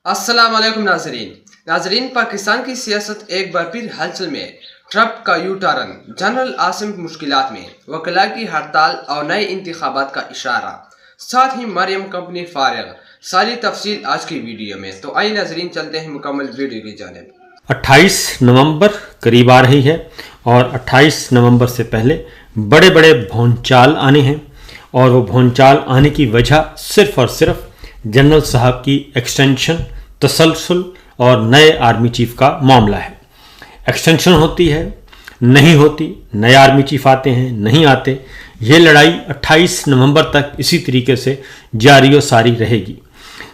السلام علیکم ناظرین پاکستان کی سیاست ایک بار پھر ہلچل میں، ٹرمپ کا یو ٹرن، جنرل عاصم مشکلات میں، وکلاء کی ہڑتال اور نئے انتخابات کا اشارہ، ساتھ ہی مریم کمپنی فارغ۔ ساری تفصیل آج کی ویڈیو میں، تو آئیے ناظرین چلتے ہیں مکمل ویڈیو کی جانب۔ 28 نومبر قریب آ رہی ہے اور 28 نومبر سے پہلے بڑے بڑے بھونچال آنے ہیں، اور وہ بھونچال آنے کی وجہ صرف اور صرف جنرل صاحب کی ایکسٹینشن، تسلسل اور نئے آرمی چیف کا معاملہ ہے۔ ایکسٹینشن ہوتی ہے، نہیں ہوتی، نئے آرمی چیف آتے ہیں، نہیں آتے، یہ لڑائی 28 نومبر تک اسی طریقے سے جاری و ساری رہے گی۔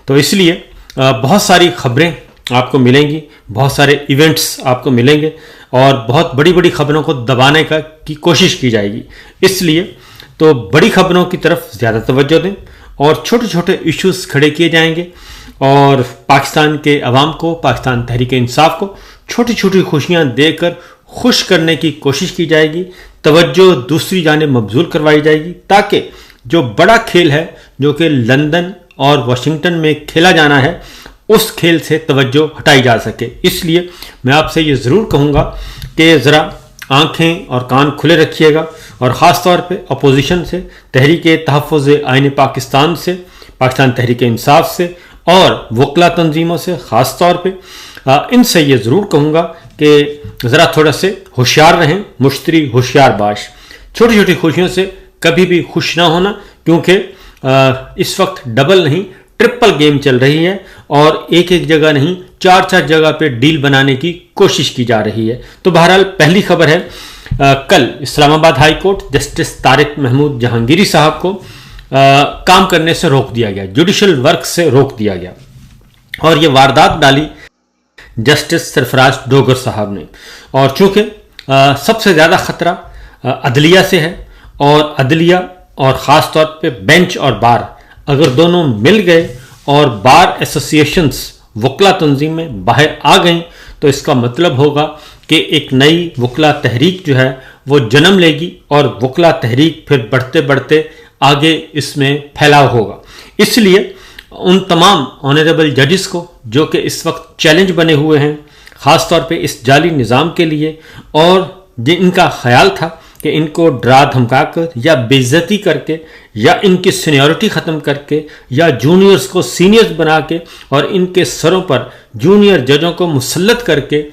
تو اس لیے بہت ساری خبریں آپ کو ملیں گی، بہت سارے ایونٹس آپ کو ملیں گے، اور بہت بڑی بڑی خبروں کو دبانے کی کوشش کی جائے گی۔ اس لیے تو بڑی خبروں کی طرف زیادہ توجہ دیں، اور چھوٹے چھوٹے ایشوز کھڑے کیے جائیں گے، اور پاکستان کے عوام کو، پاکستان تحریک انصاف کو چھوٹی چھوٹی خوشیاں دے کر خوش کرنے کی کوشش کی جائے گی، توجہ دوسری جانب مبذول کروائی جائے گی، تاکہ جو بڑا کھیل ہے جو کہ لندن اور واشنگٹن میں کھیلا جانا ہے، اس کھیل سے توجہ ہٹائی جا سکے۔ اس لیے میں آپ سے یہ ضرور کہوں گا کہ ذرا آنکھیں اور کان کھلے رکھیے گا، اور خاص طور پہ اپوزیشن سے، تحریک تحفظ آئین پاکستان سے، پاکستان تحریک انصاف سے، اور وکلا تنظیموں سے خاص طور پہ ان سے یہ ضرور کہوں گا کہ ذرا تھوڑا سے ہوشیار رہیں، مشتری ہوشیار باش۔ چھوٹی چھوٹی خوشیوں سے کبھی بھی خوش نہ ہونا، کیونکہ اس وقت ڈبل نہیں ٹرپل گیم چل رہی ہے، اور ایک ایک جگہ نہیں، چار چار جگہ پہ ڈیل بنانے کی کوشش کی جا رہی ہے۔ تو بہرحال پہلی خبر ہے، کل Islamabad high court justice Tariq Mahmood Jahangiri صاحب کو کام کرنے سے روک دیا گیا، جوڈیشل ورک سے روک دیا گیا، اور یہ واردات ڈالی جسٹس سرفراز ڈوگر صاحب نے۔ اور چونکہ سب سے زیادہ خطرہ عدلیہ سے ہے، اور عدلیہ اور خاص طور پہ بینچ اور بار اگر دونوں مل گئے اور بار ایسوسیشنز وکلا تنظیم میں باہر آ گئیں، تو اس کا مطلب ہوگا کہ ایک نئی وکلا تحریک جو ہے وہ جنم لے گی، اور وکلا تحریک پھر بڑھتے بڑھتے آگے اس میں پھیلاؤ ہوگا۔ اس لیے ان تمام آنریبل ججز کو جو کہ اس وقت چیلنج بنے ہوئے ہیں، خاص طور پہ اس جعلی نظام کے لیے، اور جن کا خیال تھا کہ ان کو ڈرا دھمکا کر یا بے عزتی کر کے، یا ان کی سینیورٹی ختم کر کے، یا جونیئرز کو سینئرز بنا کے، اور ان کے سروں پر جونیئر ججوں کو مسلط کر کے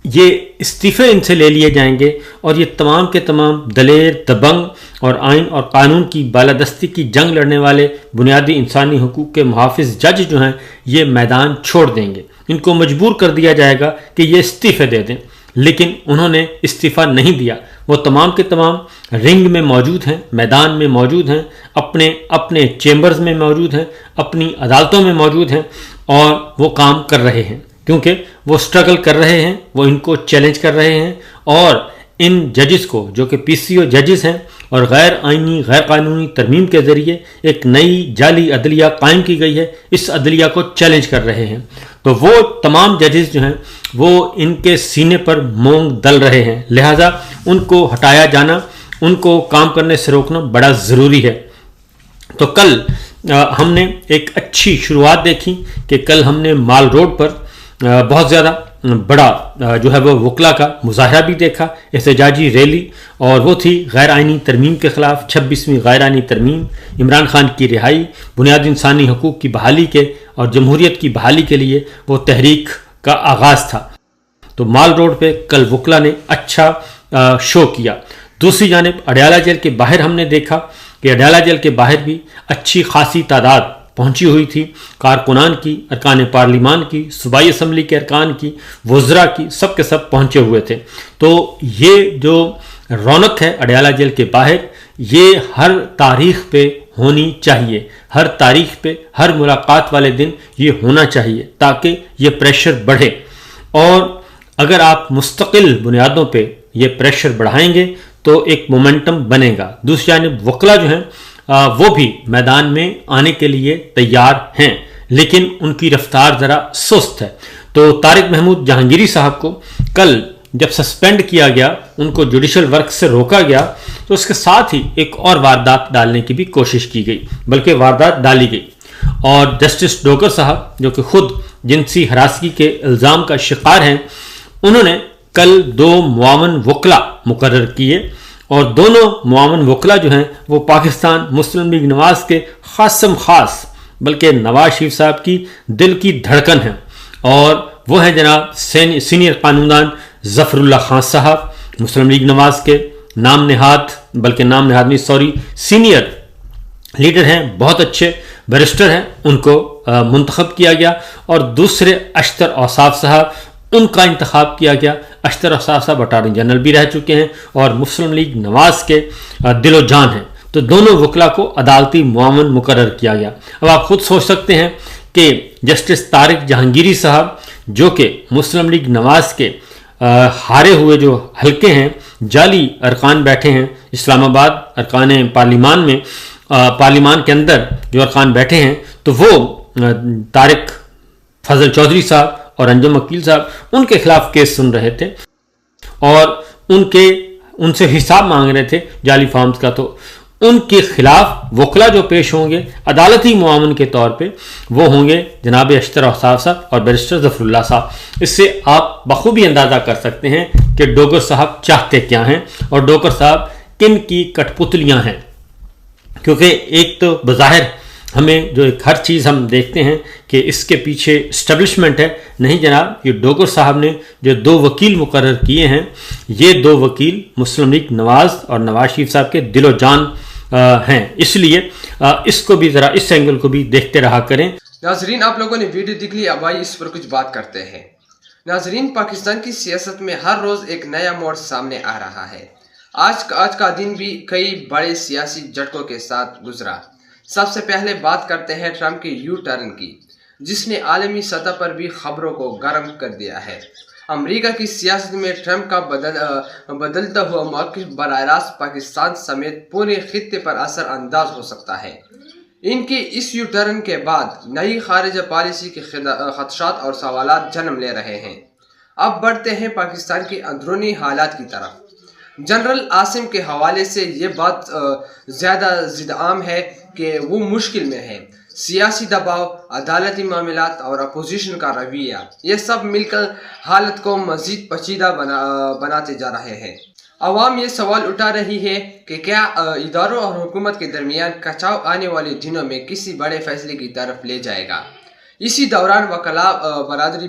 یہ استعفے ان سے لے لیے جائیں گے، اور یہ تمام کے تمام دلیر، دبنگ اور آئین اور قانون کی بالادستی کی جنگ لڑنے والے بنیادی انسانی حقوق کے محافظ جج جو ہیں، یہ میدان چھوڑ دیں گے۔ ان کو مجبور کر دیا جائے گا کہ یہ استعفے دے دیں، لیکن انہوں نے استعفیٰ نہیں دیا۔ وہ تمام کے تمام رنگ میں موجود ہیں، میدان میں موجود ہیں، اپنے چیمبرز میں موجود ہیں، اپنی عدالتوں میں موجود ہیں، اور وہ کام کر رہے ہیں، کیونکہ وہ سٹرگل کر رہے ہیں، وہ ان کو چیلنج کر رہے ہیں، اور ان ججز کو جو کہ پی سی او ججز ہیں، اور غیر آئینی غیر قانونی ترمیم کے ذریعے ایک نئی جعلی عدلیہ قائم کی گئی ہے، اس عدلیہ کو چیلنج کر رہے ہیں۔ تو وہ تمام ججز جو ہیں وہ ان کے سینے پر مونگ دل رہے ہیں، لہٰذا ان کو ہٹایا جانا، ان کو کام کرنے سے روکنا بڑا ضروری ہے۔ تو کل ہم نے ایک اچھی شروعات دیکھی کہ کل ہم نے مال روڈ پر بہت زیادہ بڑا جو ہے وہ وکلا کا مظاہرہ بھی دیکھا، احتجاجی ریلی، اور وہ تھی غیر آئینی ترمیم کے خلاف، 26ویں غیر آئینی ترمیم، عمران خان کی رہائی، بنیادی انسانی حقوق کی بحالی کے اور جمہوریت کی بحالی کے لیے وہ تحریک کا آغاز تھا۔ تو مال روڈ پہ کل وکلا نے اچھا شو کیا۔ دوسری جانب اڈیالہ جیل کے باہر ہم نے دیکھا کہ اڈیالہ جیل کے باہر بھی اچھی خاصی تعداد پہنچی ہوئی تھی، کارکنان کی، ارکان پارلیمان کی، صوبائی اسمبلی کے ارکان کی، وزراء کی، سب کے سب پہنچے ہوئے تھے۔ تو یہ جو رونق ہے اڈیالہ جیل کے باہر، یہ ہر تاریخ پہ ہونی چاہیے، ہر تاریخ پہ، ہر ملاقات والے دن یہ ہونا چاہیے، تاکہ یہ پریشر بڑھے۔ اور اگر آپ مستقل بنیادوں پہ یہ پریشر بڑھائیں گے تو ایک مومنٹم بنے گا۔ دوسری جانب وکلا جو ہیں وہ بھی میدان میں آنے کے لیے تیار ہیں، لیکن ان کی رفتار ذرا سست ہے۔ تو طارق محمود جہانگیری صاحب کو کل جب سسپینڈ کیا گیا، ان کو جوڈیشل ورک سے روکا گیا، تو اس کے ساتھ ہی ایک اور واردات ڈالنے کی بھی کوشش کی گئی، بلکہ واردات ڈالی گئی۔ اور جسٹس ڈوگر صاحب جو کہ خود جنسی ہراسگی کے الزام کا شکار ہیں، انہوں نے کل 2 معاون وکلا مقرر کیے، اور دونوں معاون وکلا جو ہیں وہ پاکستان مسلم لیگ نواز کے خاصم خاص بلکہ نواز شریف صاحب کی دل کی دھڑکن ہیں، اور وہ ہیں جناب سینئر قانوندان ظفر اللہ خان صاحب، مسلم لیگ نواز کے نام نہاد سینئر لیڈر ہیں، بہت اچھے بیرسٹر ہیں، ان کو منتخب کیا گیا، اور دوسرے اشتر اوصاف صاحب، ان کا انتخاب کیا گیا۔ اشتر اوصاف صاحب اٹارنی جنرل بھی رہ چکے ہیں اور مسلم لیگ نواز کے دل و جان ہیں، تو دونوں وکلا کو عدالتی معاون مقرر کیا گیا۔ اب آپ خود سوچ سکتے ہیں کہ جسٹس طارق جہانگیری صاحب جو کہ مسلم لیگ نواز کے ہارے ہوئے جو حلقے ہیں، جعلی ارکان بیٹھے ہیں اسلام آباد ارکان پارلیمان کے اندر جو ارکان بیٹھے ہیں، تو وہ طارق فضل چودھری صاحب اور انجم وکیل صاحب ان کے خلاف کیس سن رہے تھے اور ان سے حساب مانگ رہے تھے جعلی فارمز کا، تو ان کے خلاف وکلا جو پیش ہوں گے عدالتی معاون کے طور پہ وہ ہوں گے جناب اشتر اوصاف صاحب اور بیرسٹر ظفر اللہ صاحب۔ اس سے آپ بخوبی اندازہ کر سکتے ہیں کہ ڈوگر صاحب چاہتے کیا ہیں اور ڈوگر صاحب کن کی کٹ پتلیاں ہیں، کیونکہ ایک تو بظاہر ہمیں جو ایک ہر چیز ہم دیکھتے ہیں کہ اس کے پیچھے اسٹیبلشمنٹ ہے، نہیں جناب، یہ ڈوگر صاحب نے جو 2 وکیل مقرر کیے ہیں، یہ 2 وکیل مسلم لیگ نواز اور نواز شریف صاحب کے دل و جان ہیں، اس لیے اس کو بھی ذرا اس اینگل کو بھی دیکھتے رہا کریں۔ ناظرین، آپ لوگوں نے ویڈیو دیکھ لی، اب آئیے اس پر کچھ بات کرتے ہیں۔ ناظرین، پاکستان کی سیاست میں ہر روز ایک نیا موڑ سامنے آ رہا ہے۔ آج کا دن بھی کئی بڑے سیاسی جھٹکوں کے ساتھ گزرا۔ سب سے پہلے بات کرتے ہیں ٹرمپ کے یو ٹرن کی، جس نے عالمی سطح پر بھی خبروں کو گرم کر دیا ہے۔ امریکہ کی سیاست میں ٹرمپ کا بدلتا ہوا موقف براہ راست پاکستان سمیت پورے خطے پر اثر انداز ہو سکتا ہے۔ ان کے اس یو ٹرن کے بعد نئی خارجہ پالیسی کے خدشات اور سوالات جنم لے رہے ہیں۔ اب بڑھتے ہیں پاکستان کے اندرونی حالات کی طرف۔ جنرل عاصم کے حوالے سے یہ بات زیادہ زد عام ہے کہ وہ مشکل میں ہے۔ سیاسی دباؤ، عدالتی معاملات اور اپوزیشن کا رویہ، یہ سب مل کر حالت کو مزید پیچیدہ بناتے جا رہے ہیں۔ عوام یہ سوال اٹھا رہی ہے کہ کیا اداروں اور حکومت کے درمیان کچاؤ آنے والے دنوں میں کسی بڑے فیصلے کی طرف لے جائے گا۔ اسی دوران وکلاء برادری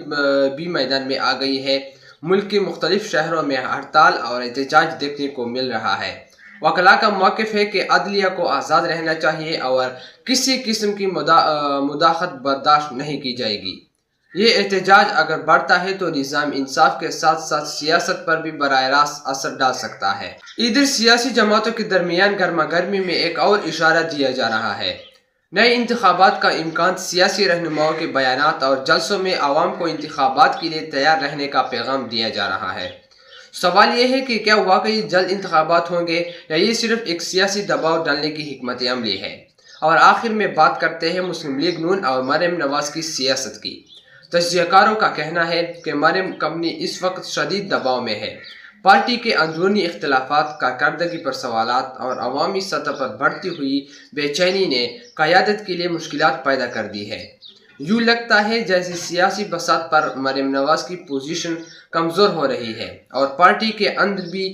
بھی میدان میں آ گئی ہے۔ ملک کے مختلف شہروں میں ہڑتال اور احتجاج دیکھنے کو مل رہا ہے۔ وکلاء کا موقف ہے کہ عدلیہ کو آزاد رہنا چاہیے اور کسی قسم کی مداخلت برداشت نہیں کی جائے گی۔ یہ احتجاج اگر بڑھتا ہے تو نظام انصاف کے ساتھ ساتھ سیاست پر بھی براہ راست اثر ڈال سکتا ہے۔ ادھر سیاسی جماعتوں کے درمیان گرما گرمی میں ایک اور اشارہ دیا جا رہا ہے۔ نئے انتخابات کا امکان، سیاسی رہنماؤں کے بیانات اور جلسوں میں عوام کو انتخابات کے لیے تیار رہنے کا پیغام دیا جا رہا ہے۔ سوال یہ ہے کہ کیا واقعی جلد انتخابات ہوں گے یا یہ صرف ایک سیاسی دباؤ ڈالنے کی حکمت عملی ہے۔ اور آخر میں بات کرتے ہیں مسلم لیگ نون اور مریم نواز کی سیاست کی۔ تجزیہ کاروں کا کہنا ہے کہ مریم کمپنی اس وقت شدید دباؤ میں ہے۔ پارٹی کے اندرونی اختلافات، کارکردگی پر سوالات اور عوامی سطح پر بڑھتی ہوئی بے چینی نے قیادت کے لیے مشکلات پیدا کر دی ہے۔ یوں لگتا ہے جیسے سیاسی بساط پر مریم نواز کی پوزیشن کمزور ہو رہی ہے اور پارٹی کے اندر بھی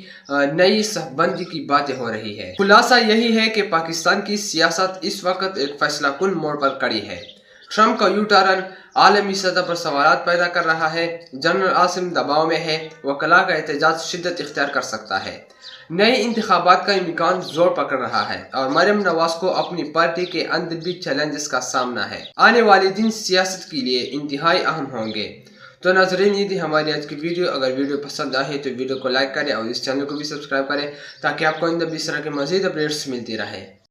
نئی صف بندی کی باتیں ہو رہی ہے۔ خلاصہ یہی ہے کہ پاکستان کی سیاست اس وقت ایک فیصلہ کن موڑ پر کھڑی ہے۔ ٹرمپ کا یو ٹرن عالمی سطح پر سوالات پیدا کر رہا ہے۔ جنرل عاصم دباؤ میں ہے۔ وکلاء کا احتجاج شدت اختیار کر سکتا ہے۔ نئے انتخابات کا امکان زور پکڑ رہا ہے اور مریم نواز کو اپنی پارٹی کے اندر بھی چیلنجز کا سامنا ہے۔ آنے والے دن سیاست کے لیے انتہائی اہم ہوں گے۔ تو ناظرین، یہ تھی ہماری آج کی ویڈیو۔ اگر ویڈیو پسند آئے تو ویڈیو کو لائک کریں اور اس چینل کو بھی سبسکرائب کریں تاکہ آپ کو آئندہ بھی اس طرح کے مزید اپڈیٹس ملتی رہے۔